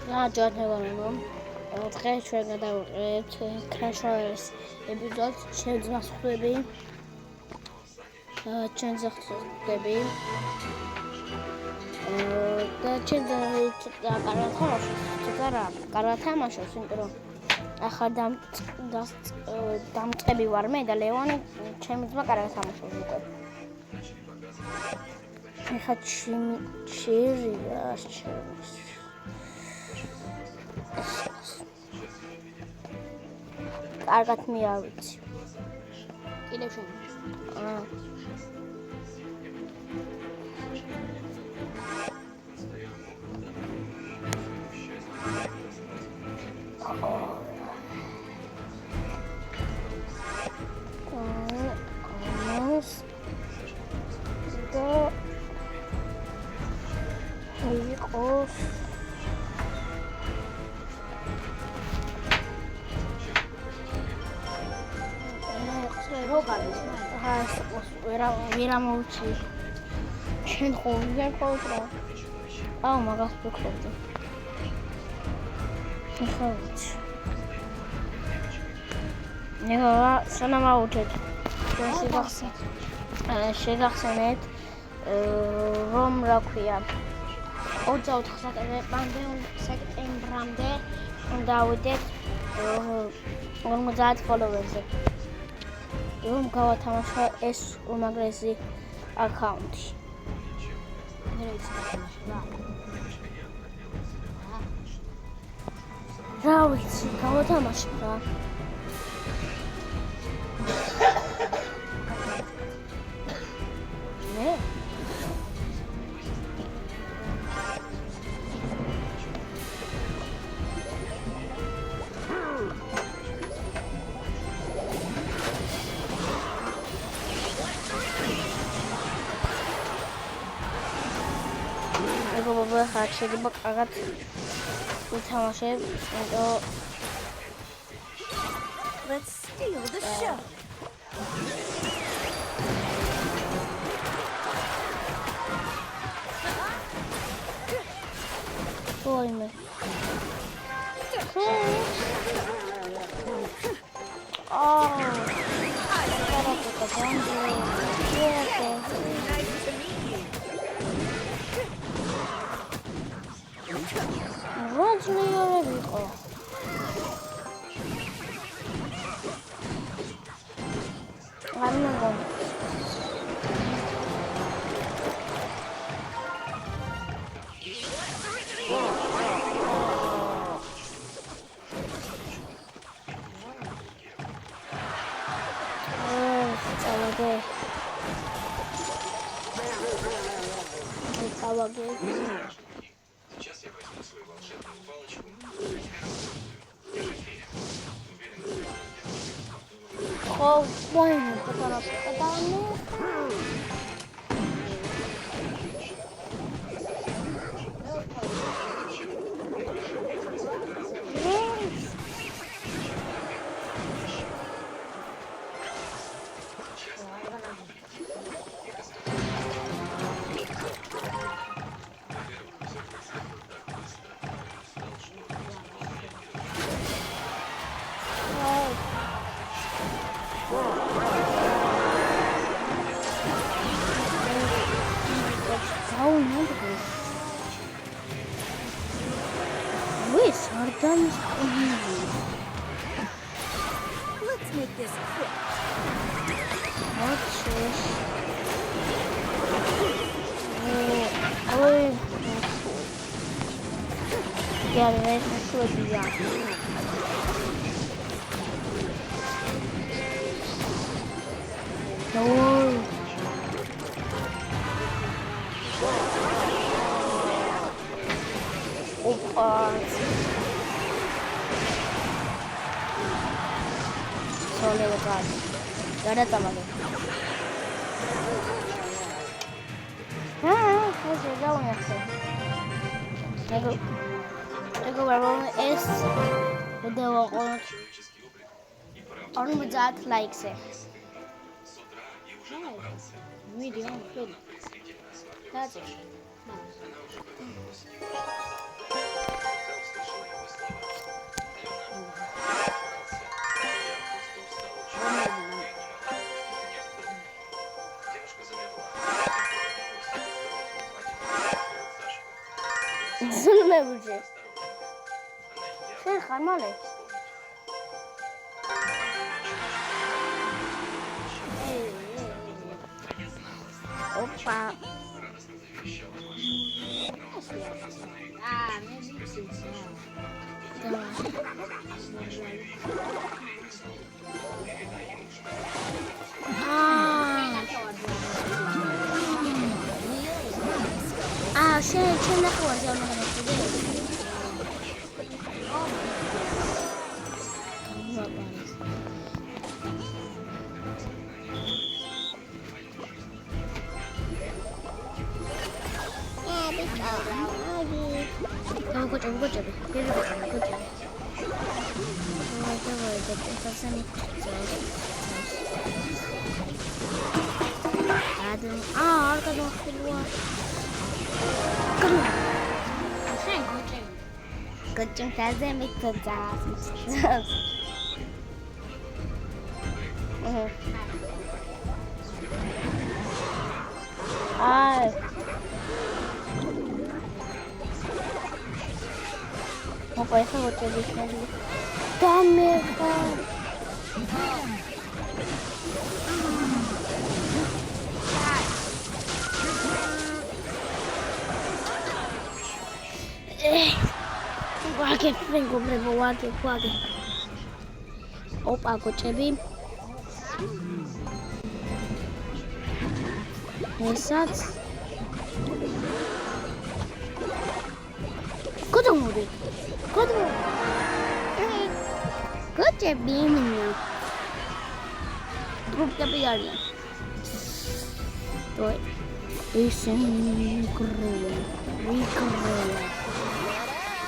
ჯანმრთელობამ დღეს ჩვენ გადავყრით Crash Royale-ის ეპიზოდს. ჩვენს ხვდები და ჩვენ კარგად თამაშობს, იმიტომ რომ ახლა დამწყები ვარ მე და ლეონი ჩემი ძმა კარგად თამაშობს უკვე. ეხლა ჩირია ჩემს კარგად მე არ ვიცი. კიდევ შენ. ვერა მოვჩი. შენ ხო ვერ ყავს რა. აუ მაგას ვქობდი. ახლა ვიცი. ნეღა სანამაუჩეთ. შეგახსენეთ რომ რა ქვია 24 სექტემბრამდე დავიდეთ 50 ფოლოვერზე. რომ გავათამაშო ეს უმაღლესი აკაუნტი. მე ვიცი თამაში რა. რა ვიცი, გავათამაშე რა. მე მეგობრებო, ხარ შეიძლება კარგად ვითამაშებ, იმიტომ Let's steal the show. ვაიმე. Сейчас я возьму свою волшебную палочку. Oh, bueno, pero Let's make this quick. Gak ada tambah. Saya jauh ya sih. Aku baru es udah orang berjat like sih. Video film. That's it. ზულმებუჯე. შენ ხარ მალე? ოპა. შენ ნახევარზე არ მაგარი. Кочеби. Давай, это сами. Арка нахилуа. Кочем тазами тозас. Ай. Опа, это вот я здесь найду. Там это. Ваге, френго, брево, ваге. Опа, кочеби. Месяц. Куда море? Кочеби меня. Трубка пьяная. Стой.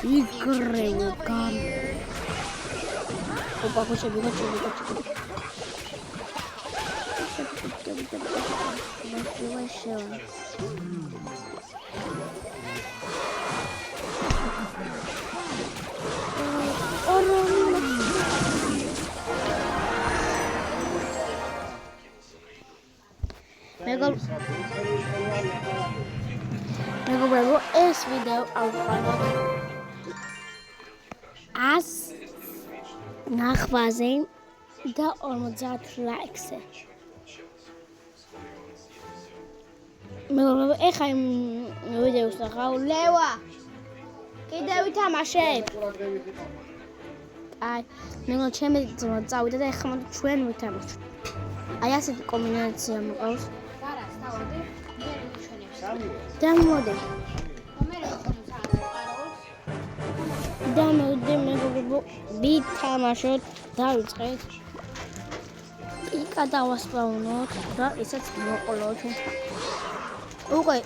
Играю камеру. Опа, кочеби. მეგობრებო, ეს ვიდეო ავყავთ 100 ნახვაზე და 50 ლაიქზე. მეგობრებო, ეხა იმ ვიდეოს ნახავ. ლევა, კიდე ვითამაშებ. აი, მეგობრებო, ჩემი ძმა წავიდა და ეხა მოდი ჩვენ ვითამაშოთ. აი ასეთი კომბინაცია მოყავს. Дамоде. Дамоде მეგობრებო, ვითამაშოთ, დავიწყეთ. იკა დავასპავნოთ და ისაც მოყოლოთ. უკვე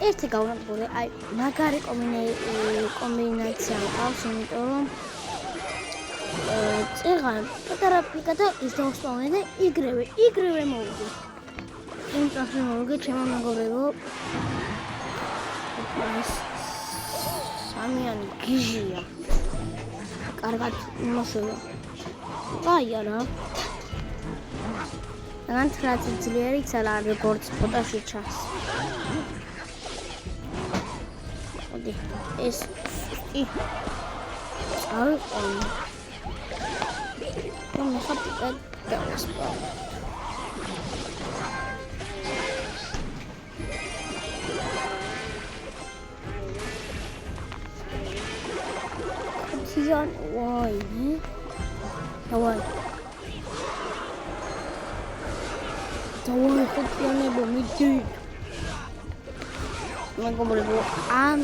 ერთი გავნებული, აი, მაგარი კომბინაცია მყავს, იმიტომ რომ წიღან პატარა პიკა და ის დავასპავნე და იგრევე მოვიდი. იმ წახში მოვიგე ჩემო მეგობრებო. სამიანი გიჟია. კარგად მოშოვა. აი არა. განთრაც ძლიერი ცალა როგორც ფოტოში ჩანს. მოდი ეს წავიყო. მე ხაპიკა დავასპავნე. Why? Давай, хоть помиди. მეგობრებო, ამ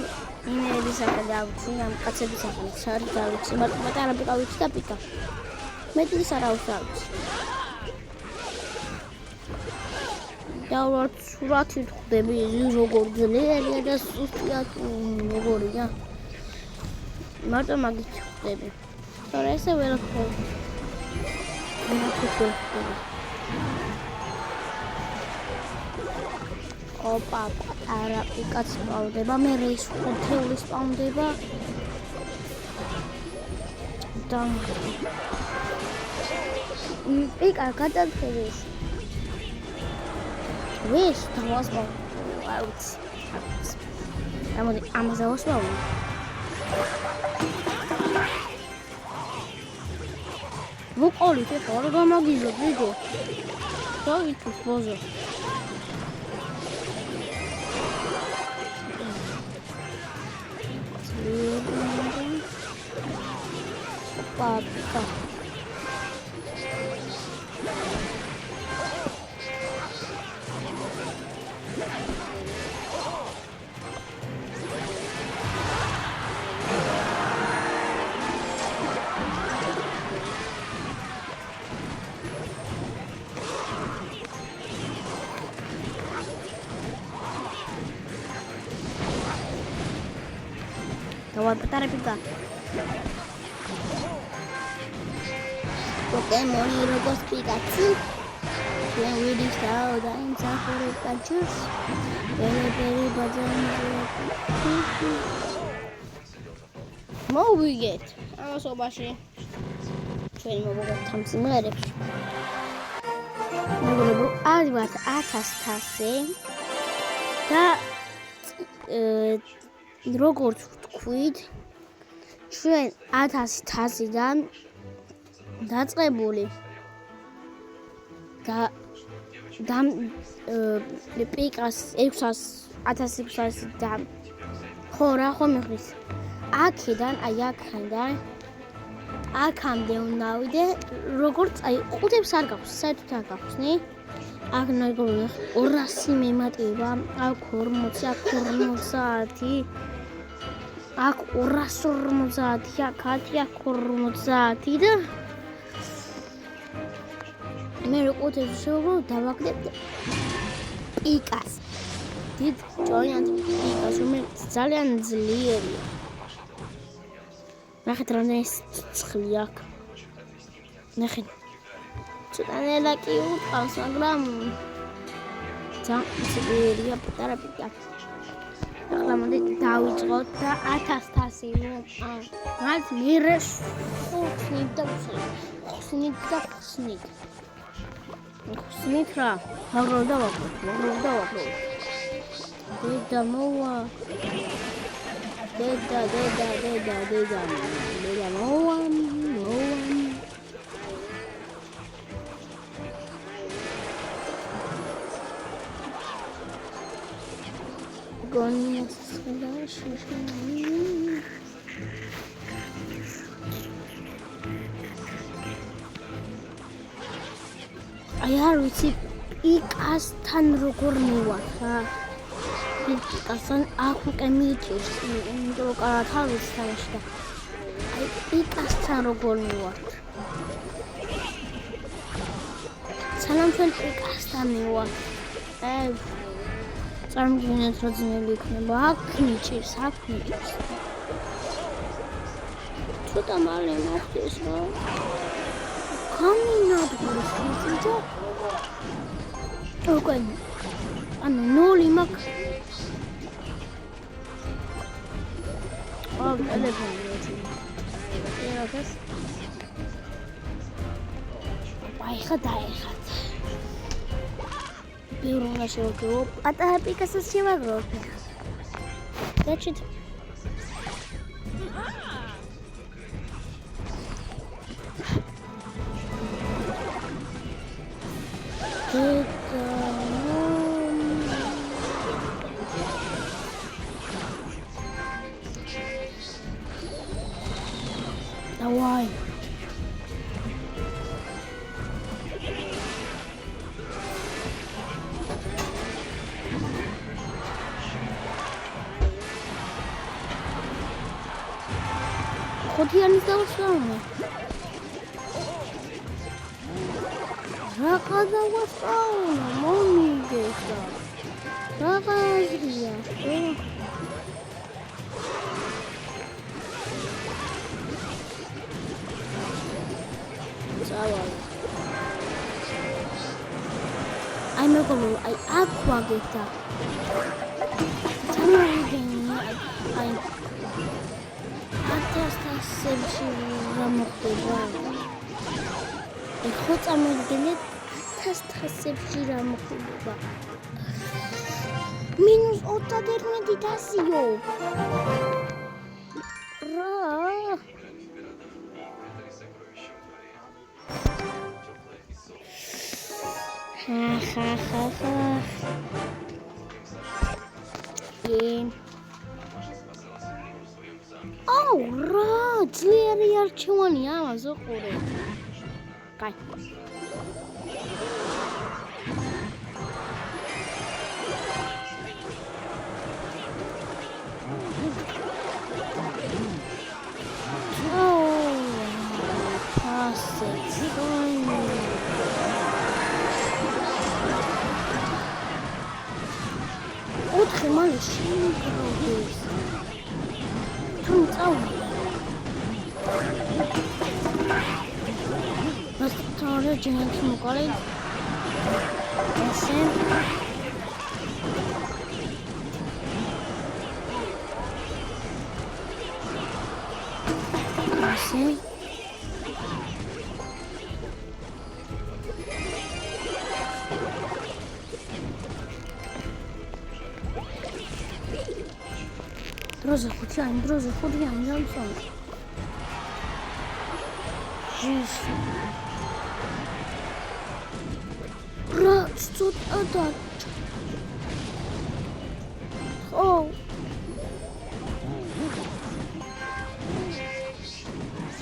იმეების ახლა დავიცი, ამ კაცების ახლა შარი დავიცი, მაგრამ არა პიკავიცი და პიკა. მეტის არა ვსავიცი. და ვარ სურათი ხვდები, როგორ ძლიერია და სუსტია როგორია. მარტო მაგით ხვდები. თორე ესე ვერ ხვდები. Опа, არა პიკაც სპაუნდება, მე რეის ხუთეული სპაუნდება. და პიკა გადახედეს. ვეს დავასპავნე. აუც. ამოდი ამაზე ვასპავნე. ვუყოლით ეხლა რა გამაგიზოთ ვიდეო. დავიწყოთ ბოზო. Папа. Давай, поторопись. Pokemon როგორც პიკაცუ ჩვენ ვიდის და იმსახურე პაჩუს პერიპერი ბაძანზე მოვიგეთ ამასობაში ჩვენი მოგოგვაქვს სიმღერებს მეგობრებო ავიღოთ 1000 და როგორც ვთქვით ჩვენ 1000-დან დაწყებული და პიკას 1600 და ხო რა ხომ იხრის აქედან აი აქედან აქამდე უნდა ვიდე როგორც აი ყუთებს არ გაქვს საერთოდ არ გაქვს ნი აქ ნაგოლი 200 მემატება აქ 40 აქ 50 აქ 250 აქ 40 და მე ყუთებს შევრო დავაკდებ პიკას დიდ ჭოიანთ პიკას რომელიც ძალიან ძლიერია ნახეთ რამდენი ცხლი აქვს ნახეთ ცოტა ნელაკი უყავს მაგრამ ძალიან ძლიერია პატარა პიკა ახლა მოდი დავიწყოთ და 1000 მათ მერე ხსნით და ხსნით ხსნით რა მაგრამ დავაკლო დედა მოვა დედა მოვა გონიას აი არ ვიცი პიკასთან როგორ მივარ რა პიკასთან აქ უკვე მიჭირს იმიტომ რომ კარგად არ ვიცი თავში და აი პიკასთან როგორ მივარ სანამ ჩვენ პიკასთან მივარ წარმოგიდგენთ რა ძნელი იქნება აქ მიჭირს ცოტა მალე მოხდეს რა გამინადგურეს თვითონ უკვე ანუ 0 მაქვს აა ტელეფონი ერაგას აი ხადაიხად ბიურონა შევაგრო პატარა პიკასაც შევაგრო დაჩით Давай. Хоть я не знала, что она. Раказа васауна, мами гейта. Раказия. I know I aqua geta. I attestation ramokheba. Ეხოც ამერგენეთ attestation ramokheba. -21 დასიო. ხა. აუ რა, ძლიერი არჩევანია ამაზე ყურე. კაი. ოთხი მალე შემიგროვდეს. თუ წავიდე. მას თორე ჯენთ მოკალე. ესე. ესე. Droze chudjani, Johnson. Jezu. Raz, co to? O.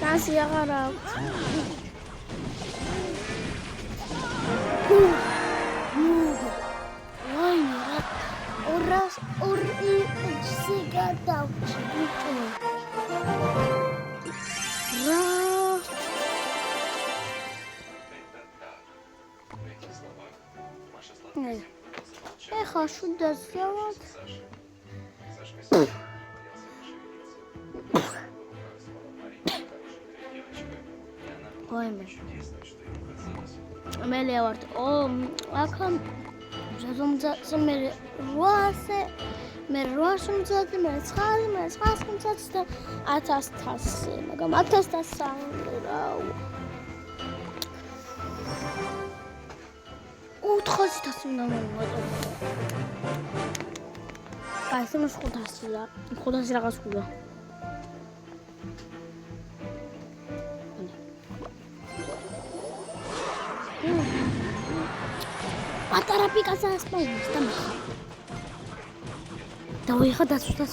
Sensi yakarak. Ეხა შუ დასწავად. Ой, მე ლევართ. აქ ზომძაც მე 800 მე 800 მე 950 და 1100, მაგრამ 1100 რაუ. 400 უნდა მომატო. აი, ეს მოს 500 რაღაც ხუდა. პატარა პიკასა ასპაუნის და მაგა. დავიხა დაცვა.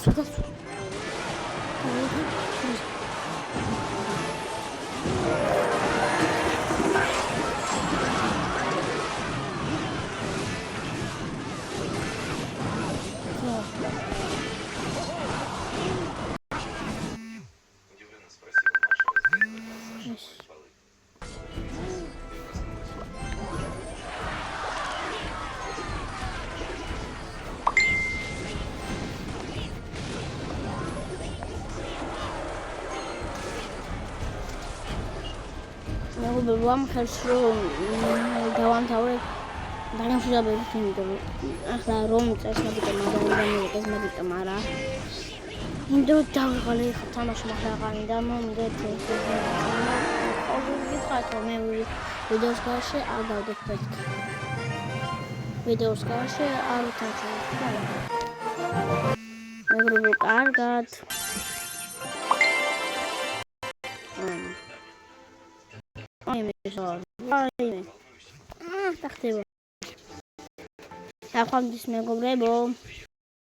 Byłam chętną działantałe dają się żeby w tym achla rom też na bitem mara indo dały ale tam masz machlagani damo indo to to me video skasze a dał do pestki video skasze a tak me grubo kargat tak ხდება. ახლა მის მეგობრებო